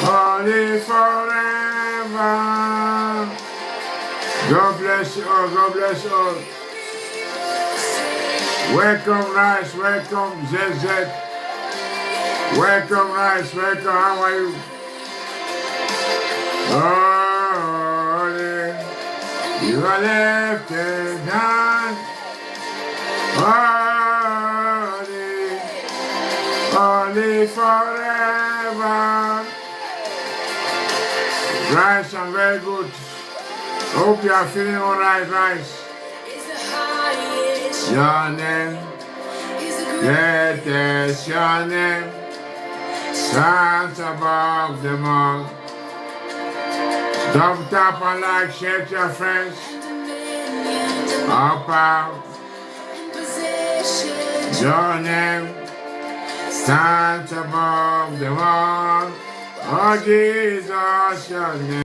Holy forever. God bless you all. God bless you all. Welcome, Rice. Welcome, ZZ. Welcome, Rice. Welcome. How are you? Holy, you are lifted high. Holy, holy forever. Rice, I'm very good. Hope you are feeling all right, Rice. Your name, greatest your name, stands above them all. Double tap and like, share to your friends. Up out. Your name stands above them all. Oh Jesus, your name.